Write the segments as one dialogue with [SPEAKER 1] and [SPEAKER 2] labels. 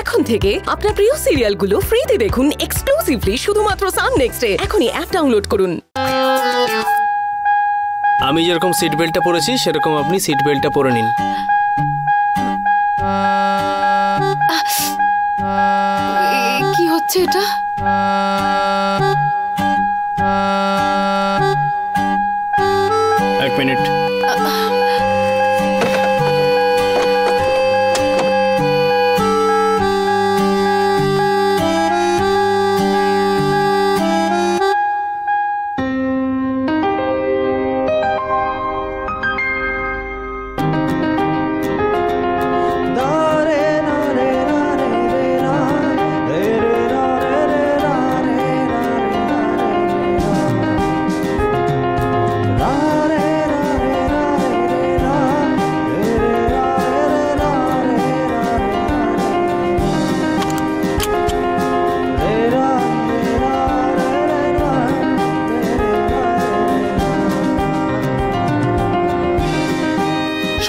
[SPEAKER 1] এখন থেকে আপনার প্রিয় সিরিয়ালগুলো ফ্রিতে দেখুন এক্সক্লুসিভলি শুধুমাত্র সান নেক্সটে। এখনই অ্যাপ ডাউনলোড করুন।
[SPEAKER 2] আমি যেরকম সিট বেল্টটা পরেছি সেরকম আপনি সিট বেল্টটা পরে নিন।
[SPEAKER 3] কি হচ্ছে এটা?
[SPEAKER 2] এক মিনিট।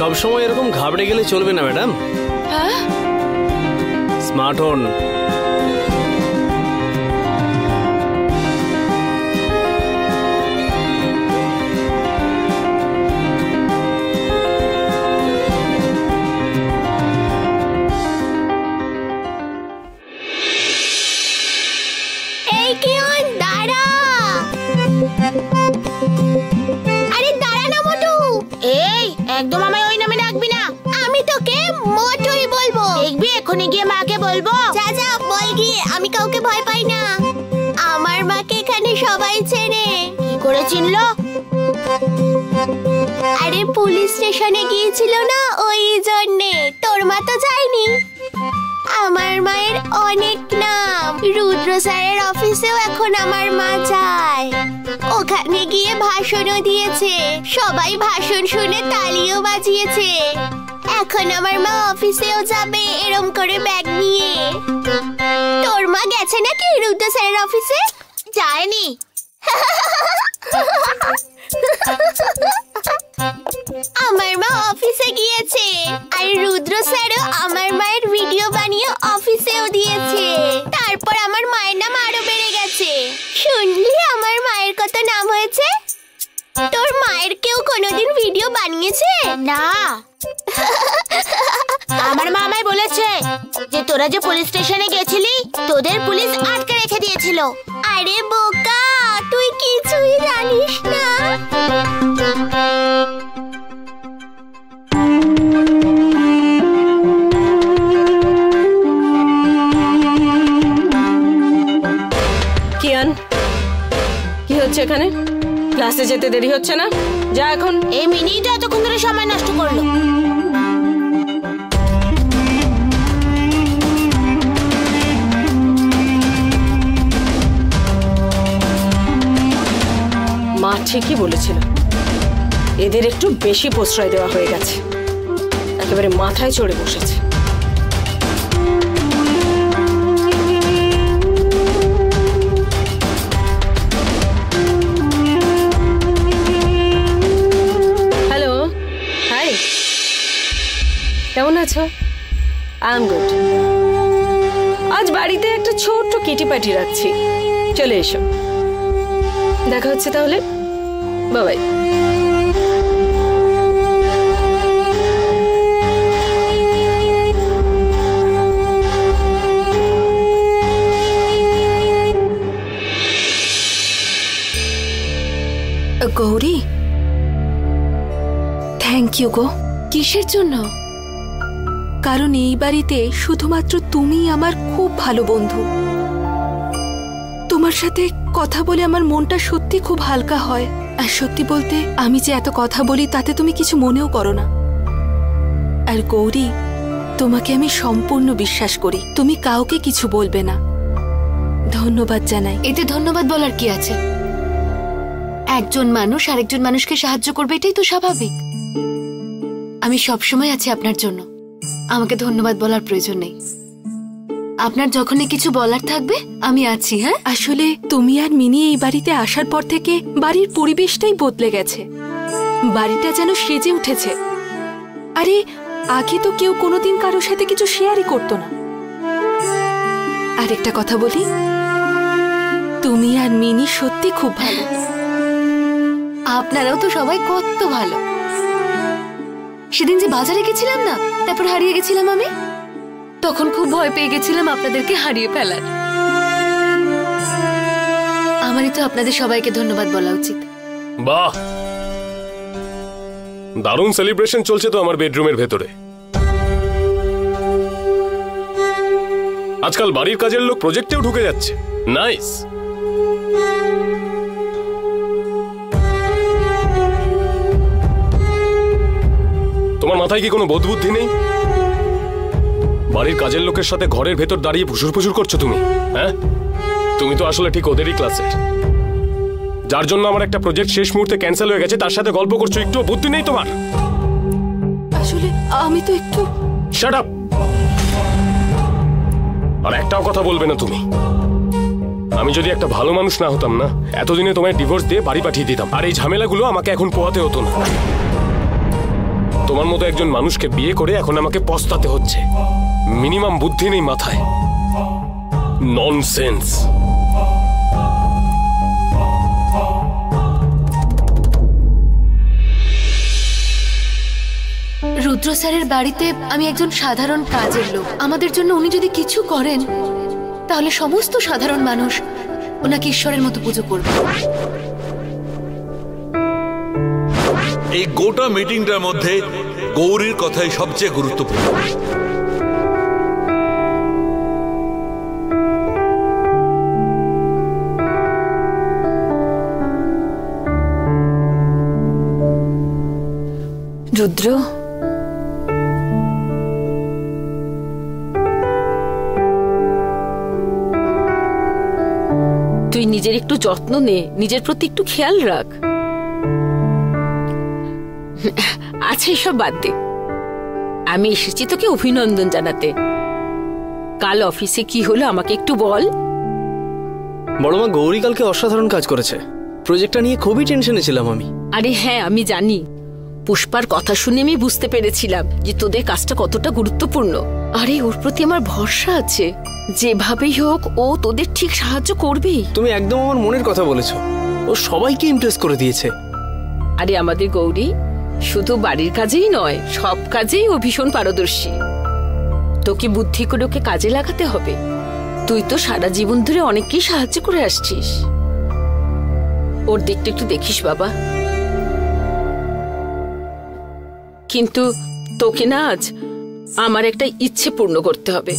[SPEAKER 2] সবসময় এরকম ঘাবড়ে গেলে চলবে না ম্যাডাম। স্মার্ট হন।
[SPEAKER 4] এই কিয়ন দাঁড়া। আরে দাঁড়া না মোটু। এই একদম আমায় ওই নামে ডাকবি না। আমি তোকে মোটুই বলবো। দেখবি এখনই গিয়ে মাকে বলবো। যা যা বল গিয়ে, আমি কাউকে ভয় পাই না। আমার মাকে এখানে সবাই চেনে। কি করে চিনলো? আরে পুলিশ স্টেশনে গিয়েছিল না, ওই জন্যে। তোর মা তো যায়নি। আমার মায়ের অনেক নাম। রুদ্র স্যারের অফিসেও এখন আমার মা যায়। ওখানে গিয়ে ভাষণও দিয়েছে। সবাই ভাষণ শুনে তালিও বাজিয়েছে। এখন আমার মা অফিসেও যাবে এরম করে ব্যাগ নিয়ে। তোর মা গেছে নাকি রুদ্র স্যারের অফিসে? যায়নি। আমার মা অফিসে গিয়েছে। আর রুদ্র স্যারও আমার মায়ের ভিডিও বানিয়ে অফিসেও দিয়েছে। তারপর আমার মায়ের নাম আরো বেড়ে গেছে। শুনলি আমার মায়ের কত নাম হয়েছে? তোর মায়ের কেউ কোনোদিন ভিডিও বানিয়েছে? না। আমার মা আমায় বলেছে যে তোরা যে পুলিশ স্টেশনে গেছিলি, তোদের পুলিশ আটকে রেখে দিয়েছিল। আরে বোকা, তুই কিছুই জানিস না।
[SPEAKER 1] কিয়ান, কি হচ্ছে এখানে? ক্লাসে যেতে দেরি হচ্ছে না? যা এখন।
[SPEAKER 4] এই মিনিটা এতক্ষণ ধরে সময় নষ্ট করলো।
[SPEAKER 1] মা ঠিকই বলেছিল, এদের একটু বেশি প্রশ্রয় দেওয়া হয়ে গেছে। একেবারে মাথায় চড়ে বসেছে। হ্যালো, হাই, কেমন আছো? I am good. আজ বাড়িতে একটা ছোট্ট কিটি পার্টি রাখছি, চলে এসো। দেখা হচ্ছে তাহলে, bye bye.
[SPEAKER 3] Gauri, thank you গো। কিসের জন্য? কারণ এই বাড়িতে শুধুমাত্র তুমিই আমার খুব ভালো বন্ধু। তোমার সাথে কথা বলে আমার মনটা সত্যি খুব হালকা হয়। আর সত্যি বলতে, আমি যে এত কথা বলি তাতে তুমি কিছু মনেও করো না। আর গৌরী, তোমাকে আমি সম্পূর্ণ বিশ্বাস করি। তুমি কাউকে কিছু বলবে না। ধন্যবাদ জানাই।
[SPEAKER 5] এতে ধন্যবাদ বলার কি আছে? একজন মানুষ আরেকজন মানুষকে সাহায্য করবে, এটাই তো স্বাভাবিক। আমি সবসময় আছি আপনার জন্য। আমাকে ধন্যবাদ বলার প্রয়োজন নেই। আপনার যখনই কিছু বলার থাকবে আমি আছি। হ্যাঁ,
[SPEAKER 3] আসলে তুমি আর মিনি এই বাড়িতে আসার পর থেকে বাড়ির পরিবেশটাই বদলে গেছে। বাড়িটা যেন সেজে উঠেছে। আরে আগে তো কেউ কোনোদিন কারোর সাথে কিছু শেয়ারই করতো না। আরেকটা কথা বলি, তুমি আর মিনি সত্যি খুব ভালো।
[SPEAKER 5] আপনারাও তো সবাই কত ভালো। সেদিন যে বাজারে গেছিলাম না, তারপর হারিয়ে গেছিলাম আমি, তখন খুব ভয় পেয়ে গেছিলাম আপনাদেরকে হারিয়ে ফেলার। আমারই তো আপনাদের সবাইকে ধন্যবাদ বলা উচিত।
[SPEAKER 6] বাহ, দারুণ সেলিব্রেশন চলছে তো আমার বেডরুমের ভেতরে। আজকাল বাড়ির কাজের লোক প্রজেক্টেও ঢুকে যাচ্ছে। নাইস। তোমার মাথায় কি কোনো বোধ বুদ্ধি নেই? বাড়ির কাজের লোকের সাথে ঘরের ভেতর দাঁড়িয়ে ফুসুর ফুসুর করছো তুমি, হ্যাঁ? তুমি তো আসলে ঠিক ওদেরই ক্লাসের, যার জন্য আমার একটা প্রজেক্ট শেষ মুহূর্তে ক্যান্সেল হয়ে গেছে, তার সাথে গল্প করছো। একটু বুদ্ধি নেই তোমার?
[SPEAKER 3] আসলে আমি তো একটু।
[SPEAKER 6] Shut up. আর একটাও কথা বলবে না তুমি। আমি যদি একটা ভালো মানুষ না হতাম না, এতদিনে তোমায় ডিভোর্স দিয়ে বাড়ি পাঠিয়ে দিতাম, আর এই ঝামেলাগুলো আমাকে এখন পোহাতে হতো না। তোমার মতো একজন মানুষকে বিয়ে করে এখন আমাকে পস্তাতে হচ্ছে। মিনিমাম বুদ্ধি নেই মাথায়। ননসেন্স।
[SPEAKER 5] রুদ্র স্যারের বাড়িতে আমি একজন সাধারণ কাজের লোক। আমাদের জন্য উনি যদি কিছু করেন, তাহলে সমস্ত সাধারণ মানুষ ওনাকে ঈশ্বরের মতো পুজো করবে।
[SPEAKER 7] এই গোটা মিটিংটার মধ্যে গৌরীর কথাই সবচেয়ে গুরুত্বপূর্ণ।
[SPEAKER 1] রুদ্র, তুই নিজের একটু যত্ন নে, নিজের প্রতি একটু খেয়াল রাখ। আচ্ছা, এসব বাদ দে। আমি এসেছি তোকে অভিনন্দন জানাতে। কাল অফিসে কি হলো আমাকে একটু বল।
[SPEAKER 2] বড়মা, গৌরী কালকে অসাধারণ কাজ করেছে। প্রজেক্টটা নিয়ে খুবই টেনশনে ছিলাম আমি।
[SPEAKER 1] আরে হ্যাঁ, আমি জানি। পুষ্পার কথা শুনে আমি বুঝতে পেরেছিলাম যে তোদের কাজটা কতটা গুরুত্বপূর্ণ। আরে ওর প্রতি আমার ভরসা আছে, যেভাবেই হোক ও তোদের ঠিক সাহায্য করবেই।
[SPEAKER 2] তুমি একদম আমার মনের কথা বলেছো। ও সবাইকে ইমপ্রেস করে দিয়েছে।
[SPEAKER 1] আরে আমাদের গৌরী শুধু বাড়ির কাজেই নয়, সব কাজেই ও ভীষণ পারদর্শী। তোকে বুদ্ধি করে ওকে কাজে লাগাতে হবে। তুই তো সারা জীবন ধরে অনেককেই সাহায্য করে আসছিস। ওর দিকটা একটু দেখিস বাবা। কিন্তু তোকে না আজ আমার একটা ইচ্ছে পূর্ণ করতে হবে।